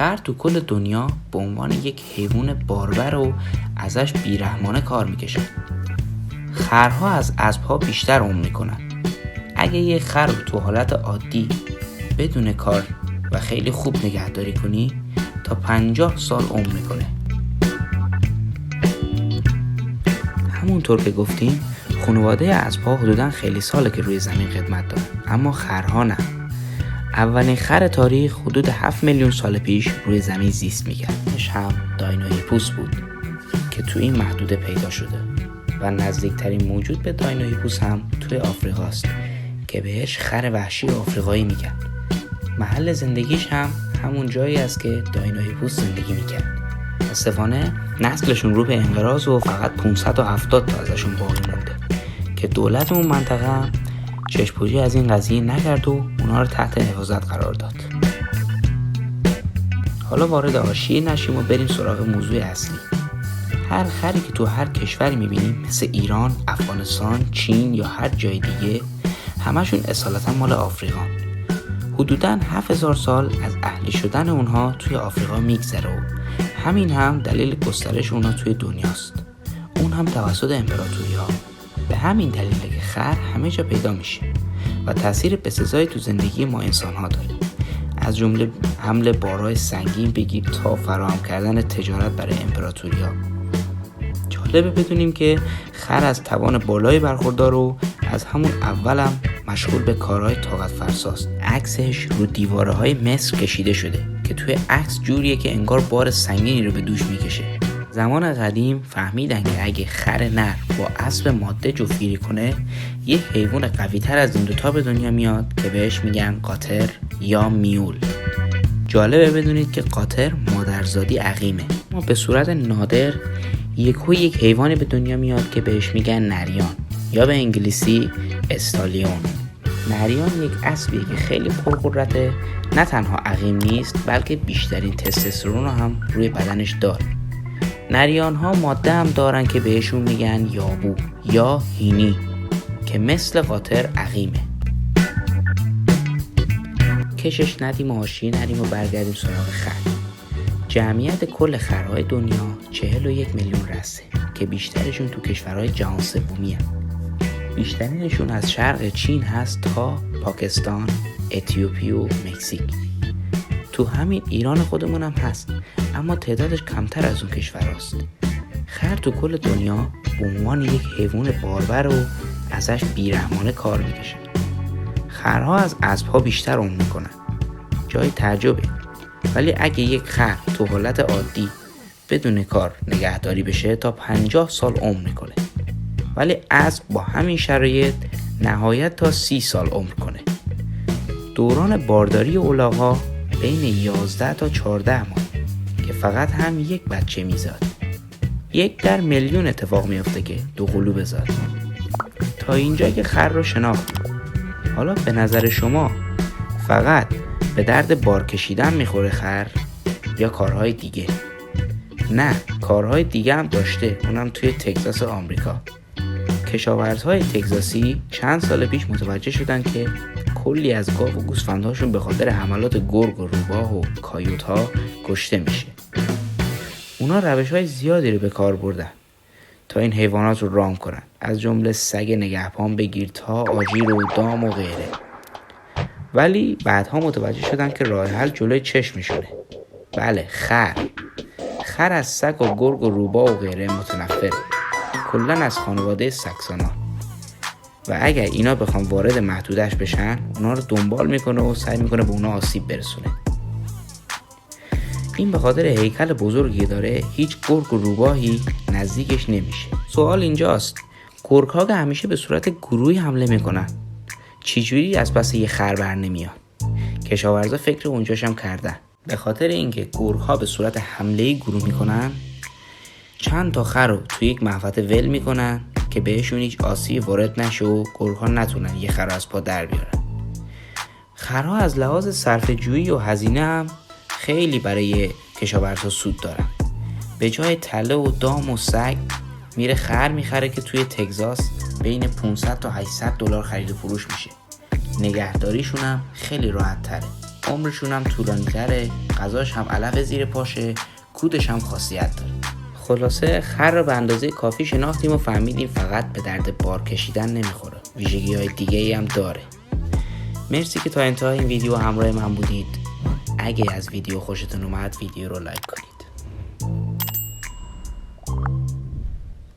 خر تو کل دنیا به عنوان یک حیوان باربر و ازش بیرحمانه کار میکشن. خرها از اسبها بیشتر عمر میکنن. اگه یک خر رو تو حالت عادی بدون کار و خیلی خوب نگهداری کنی تا 50 سال عمر میکنه. همونطور که گفتیم خانواده اسبها حدوداً خیلی ساله که روی زمین خدمت دارن، اما خرها نه. اولین خر تاریخ حدود 7 میلیون سال پیش روی زمین زیست میکرد. اسمش هم داینوهیپوس بود که تو این محدوده پیدا شده و نزدیکترین موجود به داینوهیپوس هم توی آفریقاست که بهش خر وحشی آفریقایی میگن. محل زندگیش هم همون جایی است که داینوهیپوس زندگی میکرد. متاسفانه نسلشون رو به انقراض و فقط 570 تا ازشون باقی مونده که دولت اون منطقه هم چشم‌پوشی از این قضیه نکرد و اونا رو تحت حفاظت قرار داد. حالا وارد حاشیه نشیم و بریم سراغ موضوع اصلی. هر خری که تو هر کشوری میبینیم مثل ایران، افغانستان، چین یا هر جای دیگه همشون اصالتا مال آفریقان. حدوداً 7000 سال از اهلی شدن اونها توی آفریقا میگذره و همین هم دلیل گسترش اونها توی دنیاست. اون هم توسط امپراتوری ها. به همین دلیله که خر همه جا پیدا میشه و تأثیر بسزایی تو زندگی ما انسان ها داره. از جمله حمل بارهای سنگین بگیر تا فراهم کردن تجارت برای امپراتوری ها. جالبه بدونیم که خر از توان بالایی برخوردار و از همون اولم مشغول به کارهای طاقت فرساست. عکسش رو دیواره های مصر کشیده شده که توی عکس جوریه که انگار بار سنگینی رو به دوش میکشه. زمان قدیم فهمیدن که اگه خر نر با اسب ماده جفتگیری کنه یک حیوان قوی تر از این دوتا به دنیا میاد که بهش میگن قاطر یا میول. جالبه بدونید که قاطر مادرزادی عقیمه، اما به صورت نادر یک حیوانی به دنیا میاد که بهش میگن نریان یا به انگلیسی استالیون. نریان یک اسبیه که خیلی پرقدرته، نه تنها عقیم نیست بلکه بیشترین تستوسترون هم روی بدنش داره. نریان ها ماده هم دارن که بهشون میگن یابو یا هینی که مثل قاطر عقیمه. کشش ندیم و حاشیه نریم و برگردیم سراغ خر. جمعیت کل خرهای دنیا 41 میلیون رسه که بیشترشون تو کشورهای جهان سومی هست. بیشترینشون از شرق چین هست تا پاکستان، اتیوپی و مکزیک. تو همین ایران خودمون هم هست، اما تعدادش کمتر از اون کشورهاست. خر تو کل دنیا به عنوان یک حیوان باربر و ازش بیرحمانه کار میکشن. خرها از اسبها بیشتر عمر میکنن. جای تعجبه. ولی اگه یک خر تو حالت عادی بدون کار نگهداری بشه تا 50 سال عمر میکنه. ولی اسب با همین شرایط نهایت تا 30 سال عمر کنه. دوران بارداری الاغ‌ها بین 11 تا 14 ماه که فقط هم یک بچه میزاد. 1 در میلیون اتفاق میفته که 2 قلو بزاد. تا اینجا که خر رو شناختیم. حالا به نظر شما فقط به درد بار کشیدن میخوره خر یا کارهای دیگه؟ نه، کارهای دیگه هم داشته، اونم توی تگزاس آمریکا. کشاورزهای تگزاسی چند سال پیش متوجه شدن که کلی از گاو و گوسفندهاشون به خاطر حملات گرگ و روباه و کایوت‌ها کشته میشه. اونا روش‌های زیادی رو به کار بردن تا این حیوانات رو رام کنن، از جمله سگ نگهبان بگیر تا آجیر و دام و غیره. ولی بعدها متوجه شدن که راه حل جلوی چشمشونه. بله، خر از سگ و گرگ و روباه و غیره متنفره، کلاً از خانواده سکسانا، و اگر اینا بخوان وارد محدودش بشن اونا رو دنبال میکنه و سعی میکنه به اونا آسیب برسونه. این به خاطر هیکل بزرگی داره هیچ گرگ و روباهی نزدیکش نمیشه. سوال اینجاست، گرگ ها که همیشه به صورت گروهی حمله میکنن چجوری از پس یه خر بر نمیان؟ کشاورزا فکر اونجاش هم کردن. به خاطر اینکه گرگ ها به صورت حمله گروه میکنن چند تا خر رو توی یک محوطه ول میکنن که بهشون هیچ آسیبی وارد نشه و گرگ‌ها نتونن یه خر از پا در بیارن. خرها از لحاظ صرفه‌جویی و هزینه هم خیلی برای کشاورزها سود دارن. به جای تله و دام و سگ میره خر میخره که توی تگزاس بین 500 تا 800 دلار خرید و فروش میشه. نگهداریشون هم خیلی راحت تره. عمرشون هم طولانی تره، غذاش هم علف زیر پاشه، کودش هم خاصیت داره. خلاصه خر رو به اندازه کافی شناختیم و فهمیدیم فقط به درد بار کشیدن نمیخوره، ویژگی های دیگه ای هم داره. مرسی که تا انتهای این ویدیو همراه من بودید. اگه از ویدیو خوشتون اومد ویدیو رو لایک کنید.